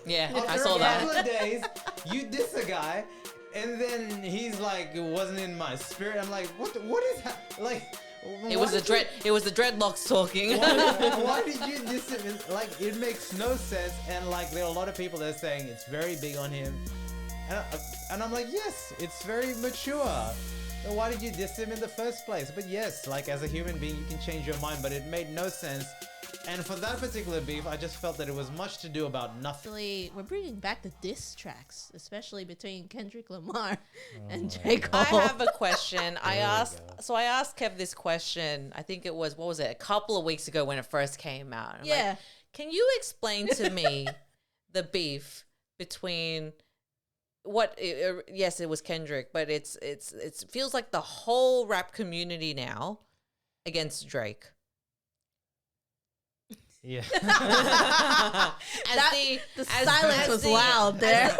Yeah, After I saw a couple that. of days, you diss a guy, and then he's like, "It wasn't in my spirit." I'm like, What is like? It was the dreadlocks talking. Why did you diss him? Like, it makes no sense. And like, there are a lot of people that are saying it's very big on him, and I'm like, yes, it's very mature. Then why did you diss him in the first place? But yes, like, as a human being, you can change your mind, but it made no sense. And for that particular beef, I just felt that it was much to do about nothing. Actually, we're bringing back the diss tracks, especially between Kendrick Lamar and JCole. I have a question. I asked Kev this question. I think it was, what was it, a couple of weeks ago when it first came out. I'm Yeah. like, can you explain to me the beef between yes, it was Kendrick, but it feels like the whole rap community now against Drake. Yeah. The silence was loud there.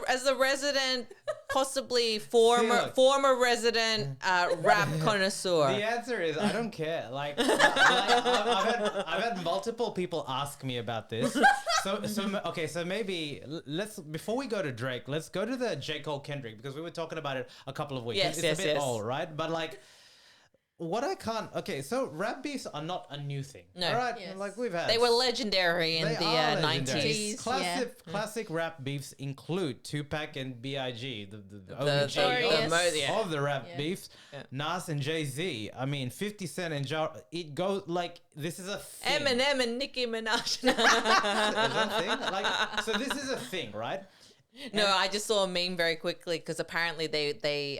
As the resident, possibly former resident rap connoisseur. The answer is I don't care. Like, I've had multiple people ask me about this. So maybe let's, before we go to Drake, let's go to the JCole Kendrick, because we were talking about it a couple of weeks. Yes, it's a bit old, right? But like, so rap beefs are not a new thing. No. All right? Yes. Like, we've had. They were legendary in They the are legendary. 90s. Classic rap beefs include Tupac and B.I.G., the Notorious. OG of the rap Yeah. beefs. Yeah. Nas and Jay-Z. I mean, 50 Cent and it goes like, this is a thing. Eminem and Nicki Minaj. Is that a thing? Like, so this is a thing, right? No, I just saw a meme very quickly because apparently they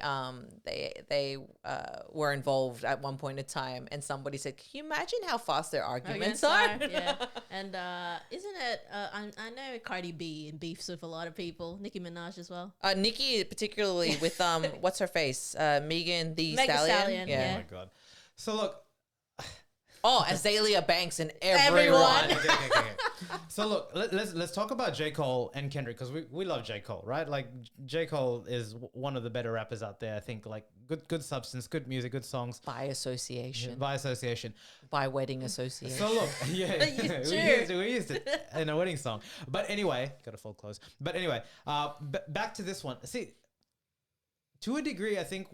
were involved at one point in time, and somebody said, "Can you imagine how fast their arguments are?" Yeah. And isn't it? I know Cardi B and beefs with a lot of people. Nicki Minaj as well. Nicki, particularly with what's her face, Megan Thee Megan Stallion. Stallion, Oh yeah. my God. So look. Oh, Azalea Banks and Everyone. Okay. So look, let's talk about J. Cole and Kendrick, because we love J. Cole, right? Like, J. Cole is one of the better rappers out there. I think, like, good substance, good music, good songs. By association. By Wedding association. So look, yeah, True. we used it in a wedding song. But anyway, got to fold close. But anyway, back to this one. See, to a degree, I think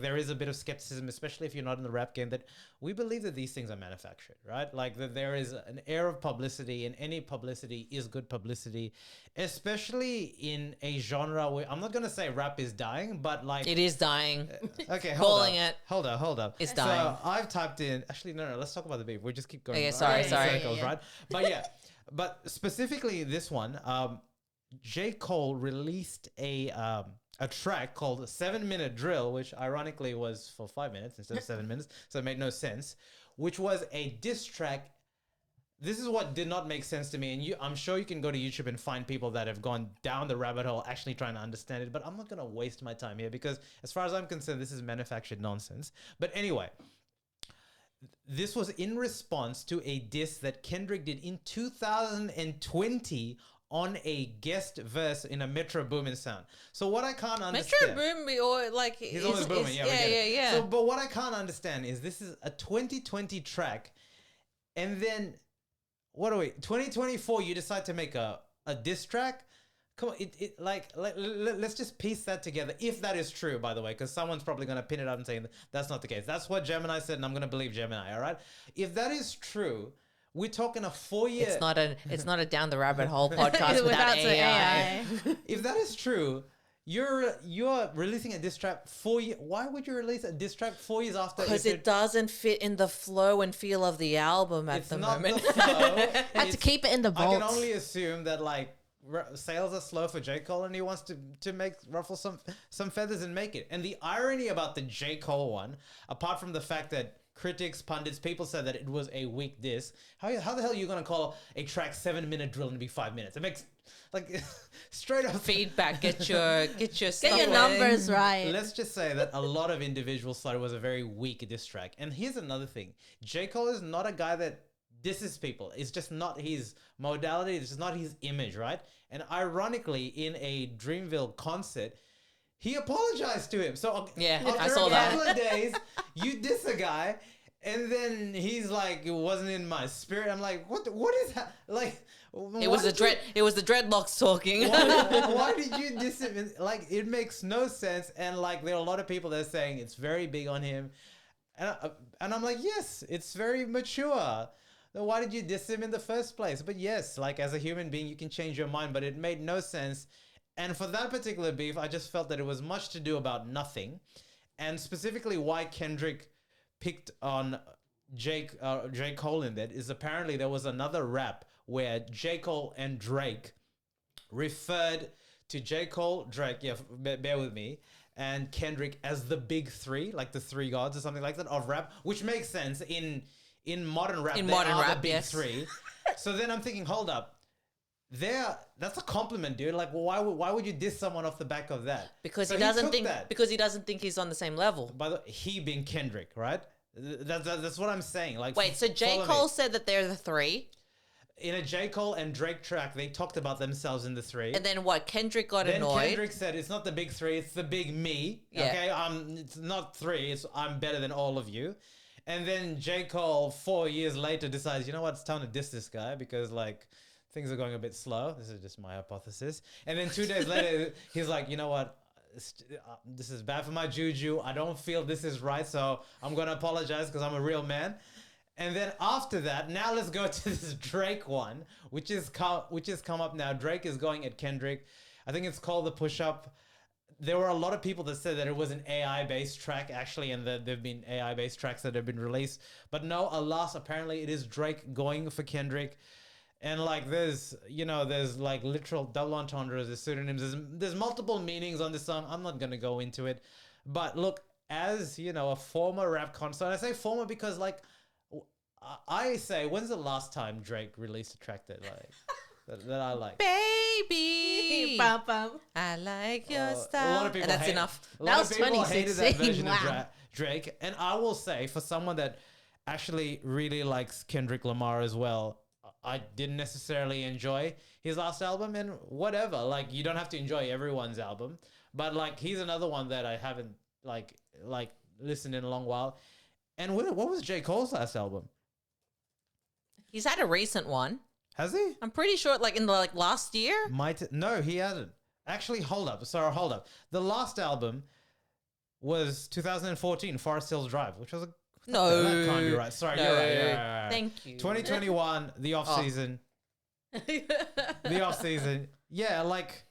there is a bit of skepticism, especially if you're not in the rap game, that we believe that these things are manufactured, right? Like, that there is an air of publicity, and any publicity is good publicity, especially in a genre where, I'm not going to say rap is dying, but like... It is dying. Okay, Calling it. Hold up. It's dying. So I've typed in... Actually, no, let's talk about the beef. We'll just keep going. Okay, sorry. Circles, right? But specifically this one, J. Cole released a track called 7 Minute Drill, which ironically was for 5 minutes instead of 7 minutes, so it made no sense, which was a diss track. This is what did not make sense to me, and I'm sure you can go to YouTube and find people that have gone down the rabbit hole actually trying to understand it, but I'm not going to waste my time here, because as far as I'm concerned, this is manufactured nonsense. But anyway, this was in response to a diss that Kendrick did in 2020 on a guest verse in a Metro Boomin sound. So what I can't understand... Metro Boomin, or like... He's always booming, yeah, we get it. Yeah. So, but what I can't understand is this is a 2020 track, and then, 2024, you decide to make a diss track? Come on, let's just piece that together, if that is true, by the way, because someone's probably going to pin it up and say that's not the case. That's what Gemini said, and I'm going to believe Gemini, all right? If that is true... We're talking a 4-year... It's not a down the rabbit hole podcast without AI. If that is true, you're releasing a diss track 4 years... Why would you release a diss track 4 years after? Because it doesn't fit in the flow and feel of the album at the moment. It's not the flow. Had to keep it in the vault. I can only assume that, like, sales are slow for J. Cole, and he wants to ruffle some feathers and make it. And the irony about the J. Cole one, apart from the fact that critics, pundits, people said that it was a weak diss. How the hell are you going to call a track 7 Minute Drill and be 5 minutes? It makes, like, straight up feedback. Get your numbers right. Let's just say that a lot of individuals thought it was a very weak diss track. And here's another thing. J. Cole is not a guy that disses people. It's just not his modality. It's just not his image, right? And ironically, in a Dreamville concert, he apologized to him. So yeah, after I saw a couple that. of days, you diss a guy, And then he's like, it wasn't in my spirit. I'm like, what is that? Like, It was It was the dreadlocks talking. why did you diss him? Like, it makes no sense. And like, there are a lot of people that are saying it's very big on him. And I'm like, yes, it's very mature. Then why did you diss him in the first place? But yes, like as a human being, you can change your mind, but it made no sense. And for that particular beef, I just felt that it was much to do about nothing. And specifically why Kendrick picked on JCole in that is apparently there was another rap where JCole and Drake referred to JCole, Drake, bear with me, and Kendrick as the big three, like the three gods or something like that of rap, which makes sense in modern rap. In modern rap, the big yes. three. So then I'm thinking, hold up, that's a compliment, dude. Like, well, why would you diss someone off the back of that? Because So he doesn't took think that. because he doesn't think he's on the same level. By the he being Kendrick, right? That's what I'm saying. Like, Wait, so J. follow Cole me. said that they're the three, In a J. Cole and Drake track, they talked about themselves in the three. and then what? Kendrick got Then annoyed. Kendrick said, "It's not the big three; it's the big me." Yeah. Okay, it's not three; it's I'm better than all of you. And then J. Cole, 4 years later, decides, you know what? It's time to diss this guy because like things are going a bit slow. This is just my hypothesis. And then 2 days later, he's like, you know what? This is bad for my juju. I don't feel this is right, so I'm gonna apologize because I'm a real man. And then after that, now let's go to this Drake one, which has come up now. Drake is going at Kendrick. I think it's called The Push Up. There were a lot of people that said that it was an AI-based track, actually, and that there've been AI-based tracks that have been released. But no, alas, apparently it is Drake going for Kendrick. And like, there's like literal double entendres, there's pseudonyms, there's multiple meanings on this song. I'm not gonna go into it. But look, as you know, a former rap concert, I say former because like, I say, when's the last time Drake released a track that that I like? Baby, Bum, bum. I like your A style. lot of people And that's hate- enough. A lot That of was people hated that 2016, version of wow. Drake. And I will say, for someone that actually really likes Kendrick Lamar as well, I didn't necessarily enjoy his last album, and whatever. Like, you don't have to enjoy everyone's album, but like, he's another one that I haven't like listened in a long while. And what was J. Cole's last album? He's had a recent one. Has he? I'm pretty sure, like in the last year. No, he hasn't. Actually, hold up. The last album was 2014, Forest Hills Drive, which was a No, that can't be right. Sorry, no. you're right. Yeah. Thank you. 2021, the off season. The off season. Yeah, like.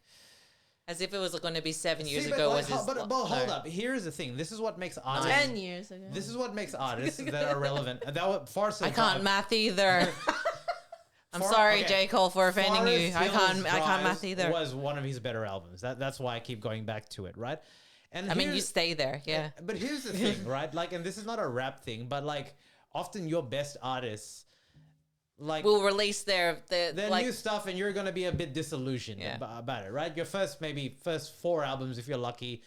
As if it was going to be 7 years See, ago. but, Was his but no. hold up. Here's the thing. This is what makes artists. 10 years ago. This is what makes artists that are relevant. That was Forest I Hills can't Drive. math either. I'm sorry, okay. J. Cole, for offending you. Forest I can't Hills math Drive either. Was one of his better albums. That's why I keep going back to it, right? And I mean, you here's- stay there, yeah. But here's the thing, right? Like, and this is not a rap thing, but like, often your best artists, like, We'll release their new stuff, and you're gonna be a bit disillusioned Yeah. about it, right? Your first 4 albums, if you're lucky,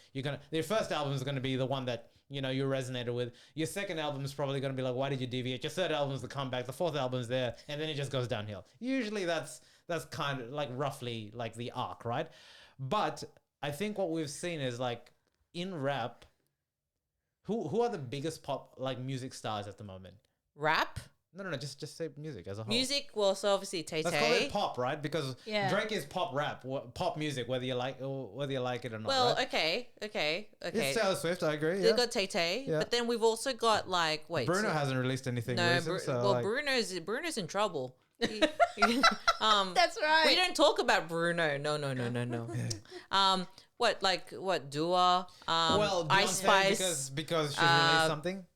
their first album is gonna be the one that you resonated with. Your second album is probably gonna be like, why did you deviate? Your third album is the comeback. The fourth album is there, and then it just goes downhill. Usually, that's kind of like roughly like the arc, right? But I think what we've seen is like in rap, who are the biggest pop like music stars at the moment? rap No, just say music as a whole. music. Well, so obviously Tay Let's call it Tay. pop, right? Because Yeah. Drake is pop rap, pop music, whether you like it or not. Well, right? okay. It's Taylor Swift. I agree. We've Yeah. got Tay Tay, Yeah. but then we've also got like Bruno so- hasn't released anything No, recent, so well, like, Bruno's in trouble. That's right. We don't talk about Bruno. No. What Dua? well, Ice Beyonce, Spice. because she's released something.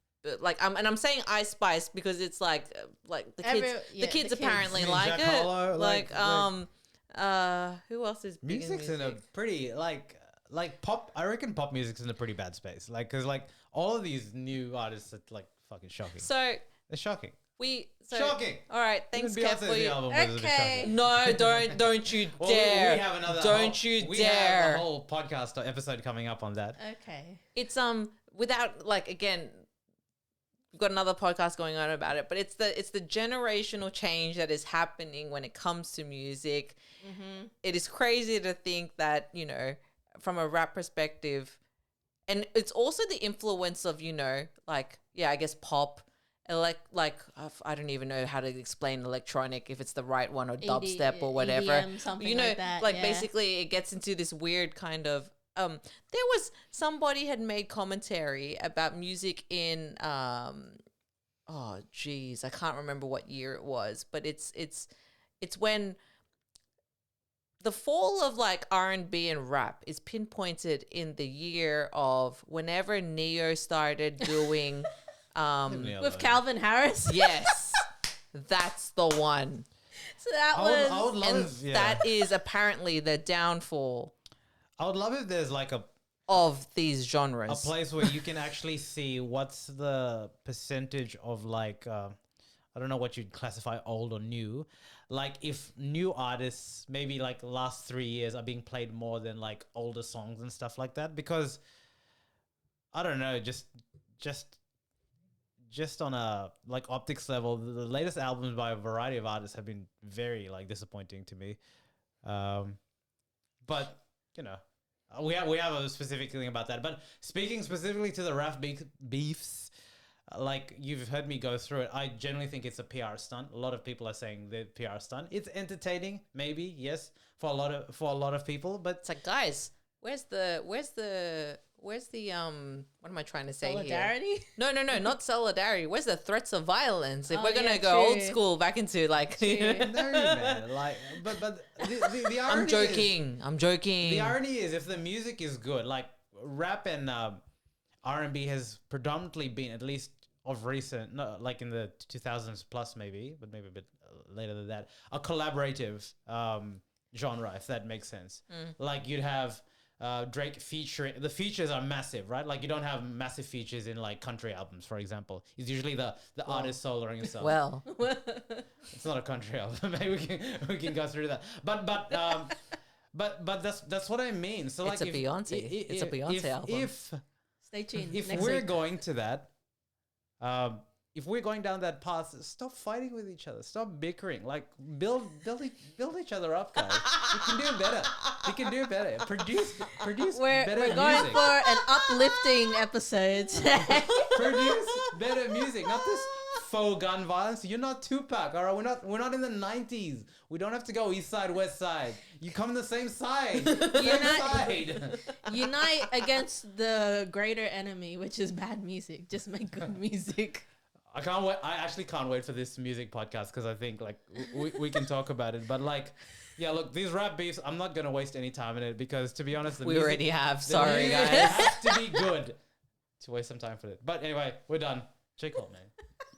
I'm saying Ice Spice because it's like the kids. The kids apparently You mean like Jack it. Harlow? Like who else is big Music's in in a music? pretty like pop. I reckon pop music's in a pretty bad space. Like, cause like all of these new artists are like fucking shocking. So They're shocking. Shocking. All right, thanks, Even Kev, Beyonce's for new you. album was a bit Okay. shocking. No, don't you Well, dare! we have another. Don't you we dare! have a whole podcast or episode coming up on that. Okay. It's without like again, we've got another podcast going on about it, but it's the generational change that is happening when it comes to music. Mm-hmm. It is crazy to think that from a rap perspective, and it's also the influence of I guess pop I don't even know how to explain electronic, if it's the right one, or ED, dubstep or whatever. EDM, something like that, yeah. basically it gets into this weird kind of there was somebody had made commentary about music in oh geez, I can't remember what year it was, but it's when the fall of like R&B and rap is pinpointed in the year of whenever Neo started doing with Calvin Harris. yes, that's the one. So that I would was love And if, yeah. that is apparently the downfall I would love if there's like a of these genres. place where you can actually see what's the percentage of like I don't know what you'd classify old or new. Like if new artists maybe like the last 3 years are being played more than like older songs and stuff like that, because I don't know, just on a like optics level, the latest albums by a variety of artists have been very like disappointing to me. But you know, we have a specific thing about that. But speaking specifically to the rap beefs, like you've heard me go through it, I generally think it's a PR stunt. A lot of people are saying the PR stunt. It's entertaining, maybe, yes, for a lot of people, but It's like, guys, where's the what am I trying to say solidarity. here? No, not solidarity. Where's the threats of violence? If Oh, we're gonna yeah, go old true. school back into like, no, man, like, but the irony I'm is- joking. I'm joking. The irony is, if the music is good, like rap and R&B has predominantly been, at least of recent, no, like in the 2000s plus maybe, but maybe a bit later than that, a collaborative genre, if that makes sense. Like you'd have Drake featuring, the features are massive, right? Like you don't have massive features in like country albums, for example. It's usually the artist soloing himself. well, It's not a country album. Maybe we can go through that. But that's what I mean. So It's like a Beyonce. It's a Beyonce album. Stay tuned. If next we're week. going to that, if we're going down that path, stop fighting with each other. Stop bickering. Like build each other up, guys. We can do better. We can do better. Produce We're better going music. for an uplifting episode today. Produce better music, not this faux gun violence. You're not Tupac, all right? We're not in the 90s. We don't have to go east side, west side. You come on the same side. Same side. Unite against the greater enemy, which is bad music. Just make good music. I can't wait. I actually can't wait for this music podcast, because I think like we can talk about it. But like, yeah, look, these rap beefs, I'm not gonna waste any time in it, because to be honest, we already have. the Sorry, music guys. has to be good to waste some time for it. But anyway, we're done. JCole, man,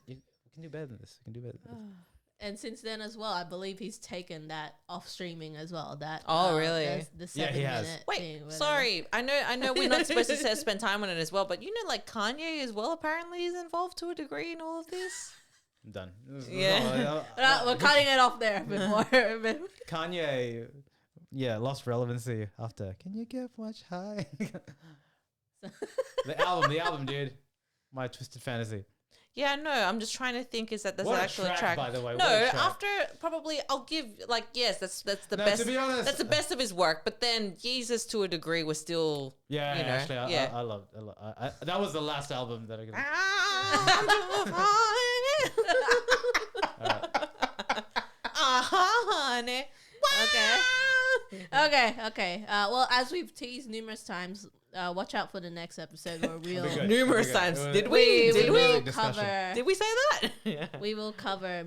we can do better than this. We can do better than this. And since then as well, I believe he's taken that off streaming as well. That Oh, really? The Yeah, 7 he has. minute Wait, thing, whatever. sorry. I know we're not supposed to spend time on it as well, but you know, like Kanye as well apparently is involved to a degree in all of this. I'm done. Yeah. We're cutting it off there before. Kanye, yeah, lost relevancy after Can You Get Much High? the album, dude. My Twisted Fantasy. Yeah, no, I'm just trying to think. Is that there's What an a actual track, track? by the way. No, What a track. after probably I'll give like yes, that's the No, best. to be honest, That's the best of his work. But then Jesus to a degree was still Yeah, you know, actually, yeah. I love. That was the last album that I could. honey. Okay. Well, as we've teased numerous times, watch out for the next episode where we'll Good. Numerous It'll be good. times. It was- Did we? it was Did a we? music discussion. cover. Did we say that? Yeah. We will cover